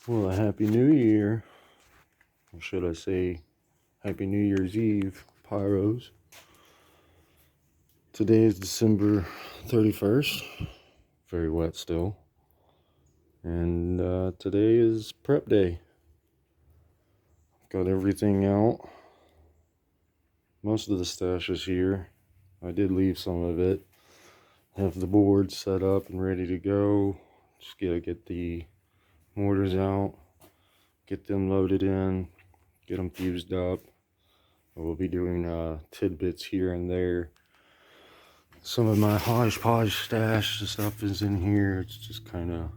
Well, a Happy New Year. Or should I say Happy New Year's Eve, Pyros. Today is December 31st. Very wet still. And today is prep day. Got everything out. Most of the stash is here. I did leave some of it. Have the board set up and ready to go. Just gotta get the mortars out, get them loaded in, get them fused up. We'll be doing tidbits here and there. Some of my hodgepodge stash stuff is in here. It's just kind of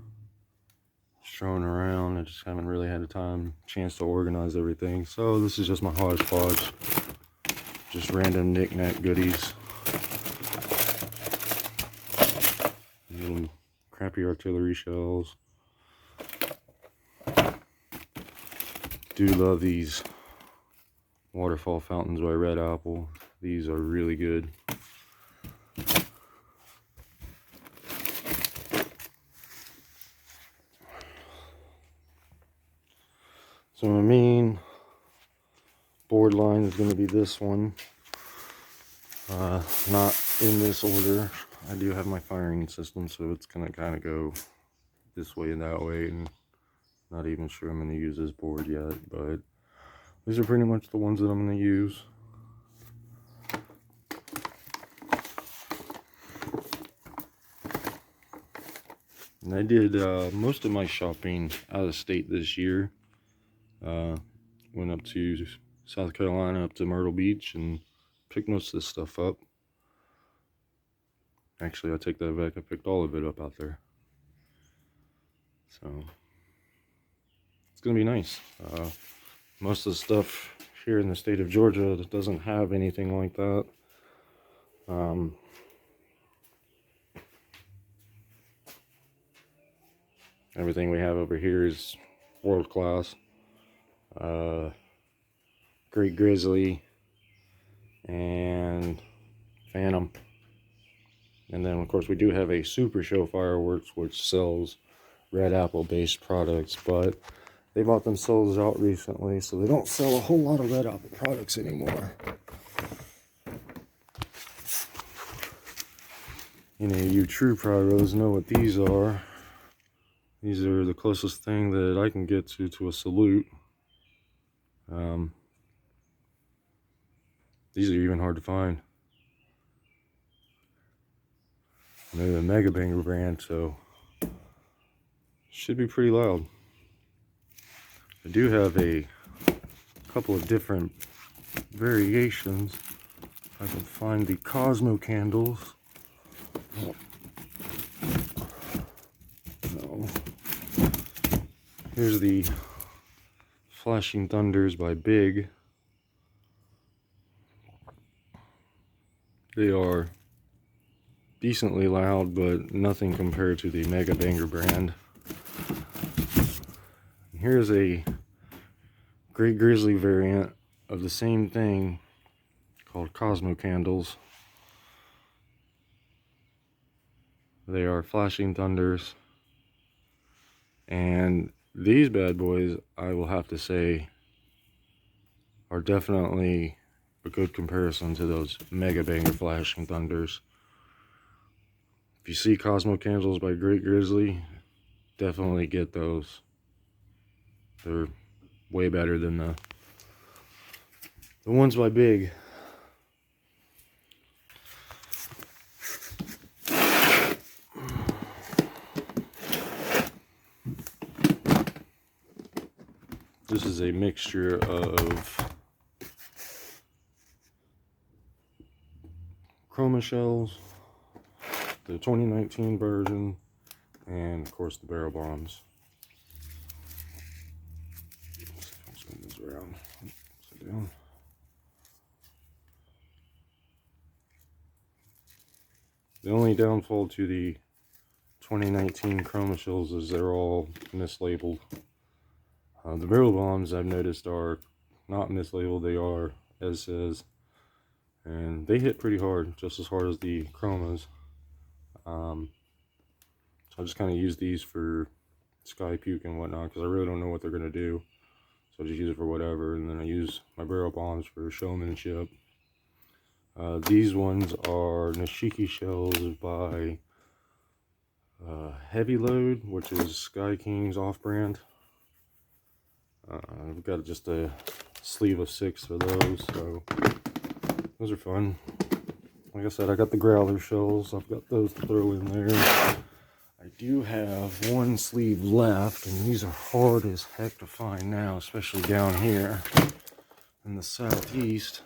thrown around. I just haven't really had a chance to organize everything. So this is just my hodgepodge. Just random knick-knack goodies. Little crappy artillery shells. Do love these waterfall fountains by Red Apple. These are really good. So my main board line is going to be this one. Not in this order. I do have my firing system, so it's going to kind of go this way and that way, and not even sure I'm going to use this board yet, but these are pretty much the ones that I'm going to use. And I did most of my shopping out of state this year. Went up to South Carolina, up to Myrtle Beach, and picked most of this stuff up. Actually, I take that back. I picked all of it up out there. So it's gonna be nice. Most of the stuff here in the state of Georgia doesn't have anything like that. Everything we have over here is world class. Great Grizzly and Phantom. And then, of course, we do have a Super Show Fireworks, which sells Red Apple based products, but they bought themselves out recently, so they don't sell a whole lot of Red Apple products anymore. You true pyros know what these are. These are the closest thing that I can get to a salute. These are even hard to find. They're the Mega Banger brand, so should be pretty loud. I do have a couple of different variations. I can find the Cosmo candles. No. Here's the Flashing Thunders by Big. They are decently loud, but nothing compared to the Mega Banger brand. Here's a Great Grizzly variant of the same thing called Cosmo candles. They are Flashing Thunders, and these bad boys, I will have to say, are definitely a good comparison to those Mega Banger Flashing Thunders. If you see Cosmo candles by Great Grizzly, definitely get those. They're way better than the ones by Big. This is a mixture of chroma shells, the 2019 version, and of course the barrel bombs. I'll spin this around. Sit down. The only downfall to the 2019 chroma shells is they're all mislabeled. The barrel bombs, I've noticed, are not mislabeled. They are as says, and they hit pretty hard, just as hard as the chromas. So I just kind of use these for Sky Puke and whatnot, because I really don't know what they're going to do. So I just use it for whatever, and then I use my barrel bombs for showmanship. These ones are Nishiki shells by Heavy Load, which is Sky King's off-brand. I've got just a sleeve of 6 of those, so those are fun. Like I said, I got the growler shells. I've got those to throw in there. I do have one sleeve left, and these are hard as heck to find now, especially down here in the southeast.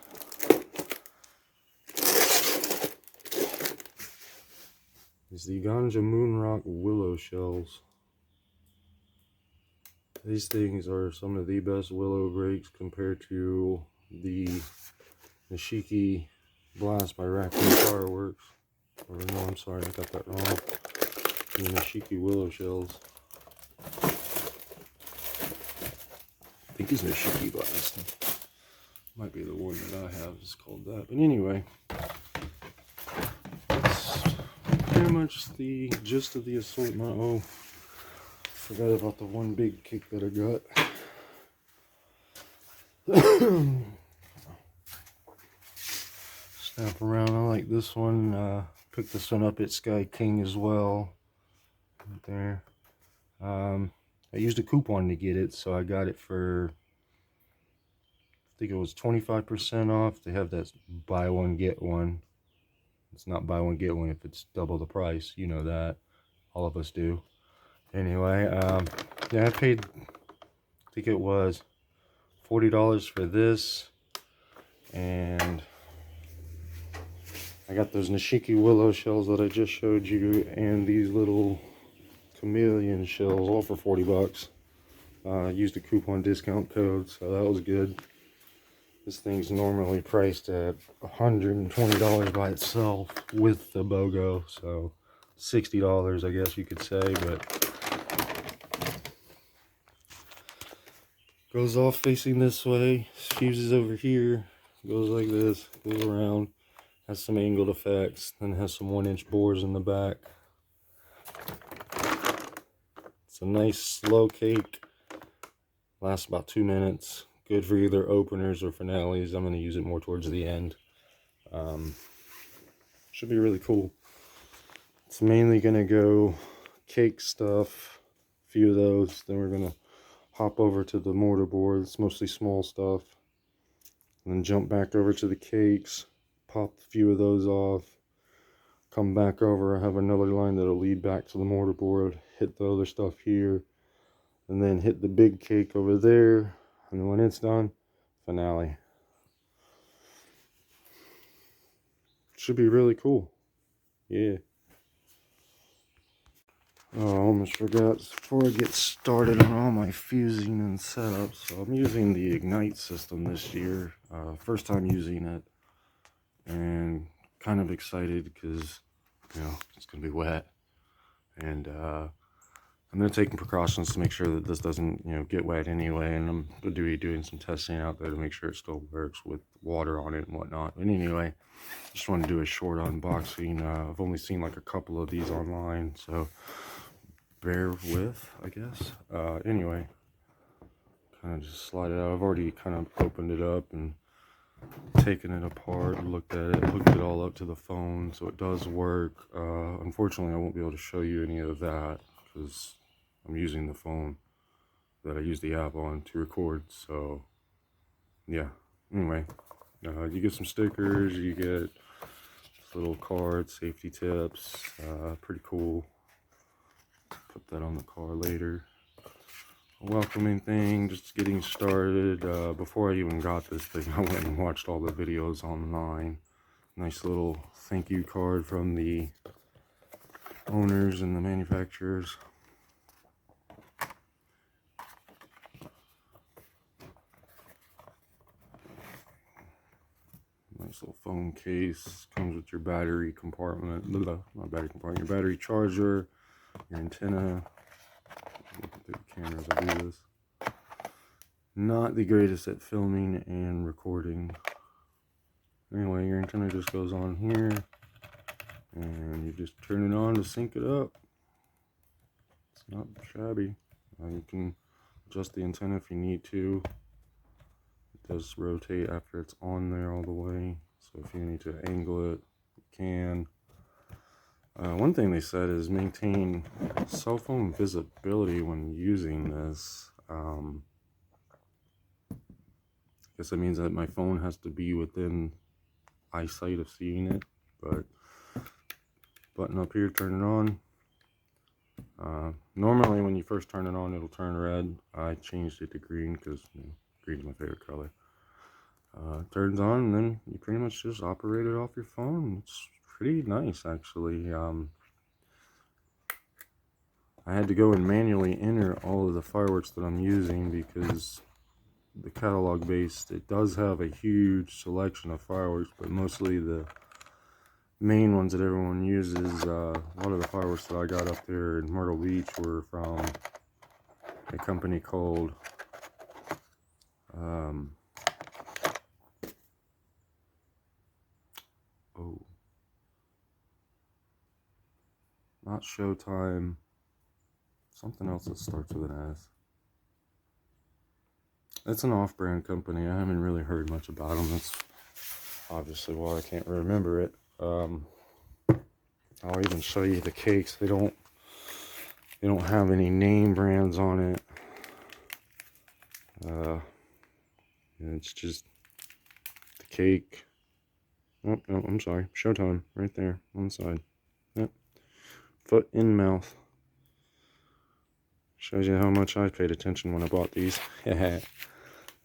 Is the Ganja Moonrock Willow shells. These things are some of the best willow breaks compared to the Nishiki Blast by Raccoon Fireworks. Or no, I'm sorry, I got that wrong. The Nishiki Willow shells. I think it's Nishiki Blast. Might be the one that I have is called that. But anyway, that's pretty much the gist of the assortment. Oh, forgot about the one big kick that I got. Snap around. I like this one. Picked this one up at Sky King as well. Right there. I used a coupon to get it, so I got it for, I think it was 25% off. They have that buy one get one. It's not buy one get one if it's double the price. You know that. All of us do. Anyway, yeah, I paid, I think it was $40 for this, and I got those Nishiki Willow shells that I just showed you, and these little chameleon shells, all for 40 bucks. I used a coupon discount code, so that was good. This thing's normally priced at $120 by itself with the BOGO, so $60, I guess you could say, but goes off facing this way, fuses over here, goes like this, goes around, has some angled effects, then has some 1-inch bores in the back. It's a nice slow cake, lasts about 2 minutes, good for either openers or finales. I'm going to use it more towards the end. Should be really cool. It's mainly going to go cake stuff, a few of those, then we're going to hop over to the mortar board. It's mostly small stuff, and then jump back over to the cakes, pop a few of those off, come back over. I have another line that'll lead back to the mortar board, hit the other stuff here, and then hit the big cake over there, and then when it's done, finale. Should be really cool. Yeah. Oh, I almost forgot, before I get started on all my fusing and setup, so I'm using the Ignite system this year. First time using it, and kind of excited because, you know, it's going to be wet. And I'm going to take precautions to make sure that this doesn't, you know, get wet anyway, and I'm going to be doing some testing out there to make sure it still works with water on it and whatnot. But anyway, just want to do a short unboxing. I've only seen like a couple of these online, so bear with, I guess. Anyway, kind of just slide it out. I've already kind of opened it up and taken it apart, looked at it, hooked it all up to the phone, so it does work. Unfortunately, I won't be able to show you any of that because I'm using the phone that I use the app on to record. So yeah, anyway, you get some stickers, you get little cards, safety tips, pretty cool. Put that on the car later. A welcoming thing, just getting started. Before I even got this thing, I went and watched all the videos online. Nice little thank you card from the owners and the manufacturers. Nice little phone case. Comes with your battery compartment. Not battery compartment. Your battery charger. Your antenna. Look at the cameras. I do this. Not the greatest at filming and recording. Anyway, your antenna just goes on here, and you just turn it on to sync it up. It's not shabby. You can adjust the antenna if you need to. It does rotate after it's on there all the way, so if you need to angle it, you can. One thing they said is maintain cell phone visibility when using this. I guess that means that my phone has to be within eyesight of seeing it, but button up here, turn it on. Normally when you first turn it on, it'll turn red. I changed it to green because green's my favorite color. It turns on, and then you pretty much just operate it off your phone. It's pretty nice, actually. I had to go and manually enter all of the fireworks that I'm using because the catalog based, it does have a huge selection of fireworks, but mostly the main ones that everyone uses. A lot of the fireworks that I got up there in Myrtle Beach were from a company called not Showtime, something else that starts with an S. It's an off-brand company. I haven't really heard much about them. That's obviously why I can't remember it. I'll even show you the cakes. They don't have any name brands on it. It's just the cake. Oh, no, I'm sorry. Showtime, right there on the side. Yep. Foot in mouth. Shows you how much I paid attention when I bought these. And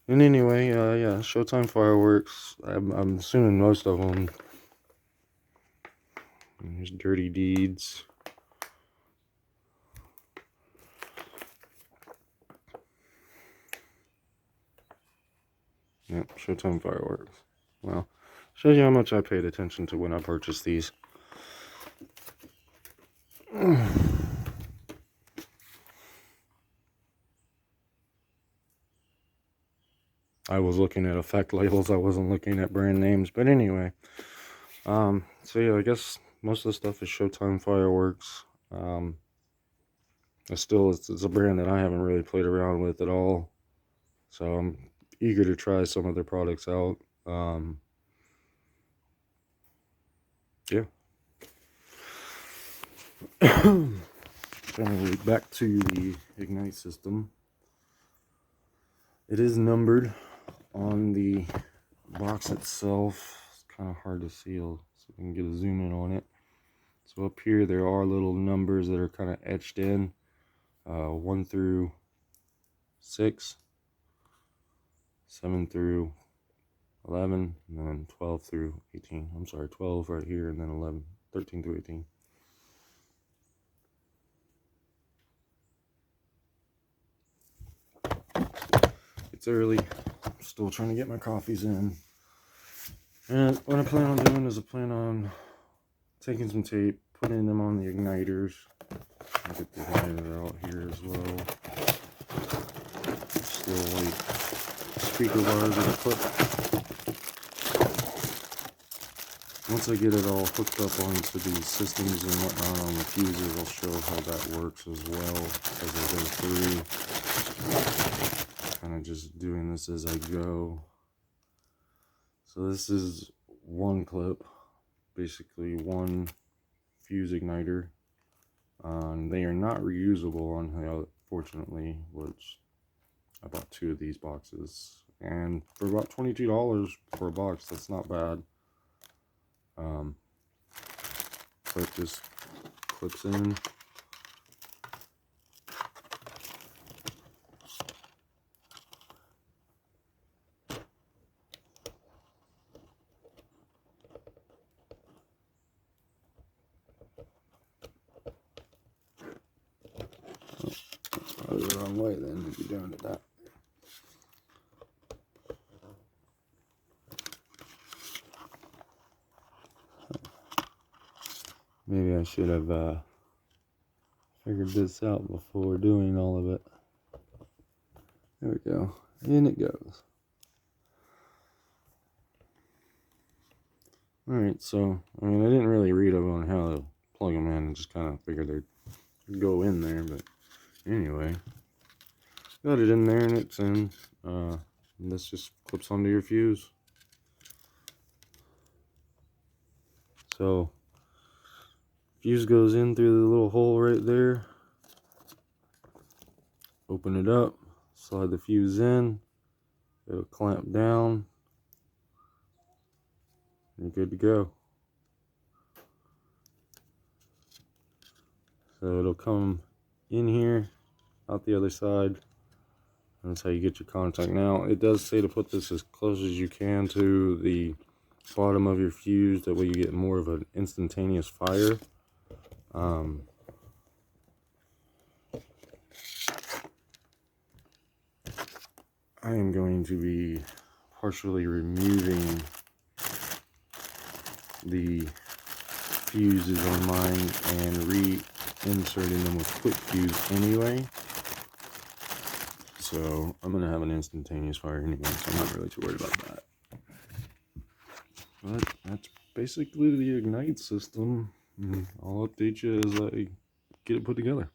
anyway, yeah, Showtime fireworks. I'm assuming most of them. Here's Dirty Deeds. Yep, Showtime fireworks. Well, shows you how much I paid attention to when I purchased these. I was looking at effect labels. I wasn't looking at brand names. But anyway, so yeah, I guess most of the stuff is Showtime fireworks. It's a brand that I haven't really played around with at all. So I'm eager to try some of their products out. Yeah. Anyway, back to the Ignite system. It is numbered on the box itself. It's kind of hard to see, so we can get a zoom in on it. So up here there are little numbers that are kind of etched in, 1 through 6, 7 through 11, and then 12 through 18. I'm sorry, 12 right here, and then 13 through 18. It's early. I'm still trying to get my coffees in. And what I plan on doing is I plan on taking some tape, putting them on the igniters. I'll get the igniter out here as well. Still like speaker wires that I put. Once I get it all hooked up onto the systems and whatnot on the fuses, I'll show how that works as well as I go through. Kind of just doing this as I go. So this is one clip, basically one fuse igniter. They are not reusable, unfortunately, which I bought 2 of these boxes. And for about $22 for a box, that's not bad. So it just clips in. Probably the wrong way then if you're doing it that. Maybe I should have figured this out before doing all of it. There we go. In it goes. Alright, so, I mean, I didn't really read up on how to plug them in. I just kind of figured they'd go in there, but anyway. got it in there and it's in. And this just clips onto your fuse. So fuse goes in through the little hole right there. Open it up, slide the fuse in, it'll clamp down, and you're good to go. So it'll come in here, out the other side. That's how you get your contact. Now, it does say to put this as close as you can to the bottom of your fuse, that way you get more of an instantaneous fire. I am going to be partially removing the fuses on mine and re-inserting them with quick fuse anyway. So I'm going to have an instantaneous fire anyway, so I'm not really too worried about that. But that's basically the Ignite system. I'll update you as I get it put together.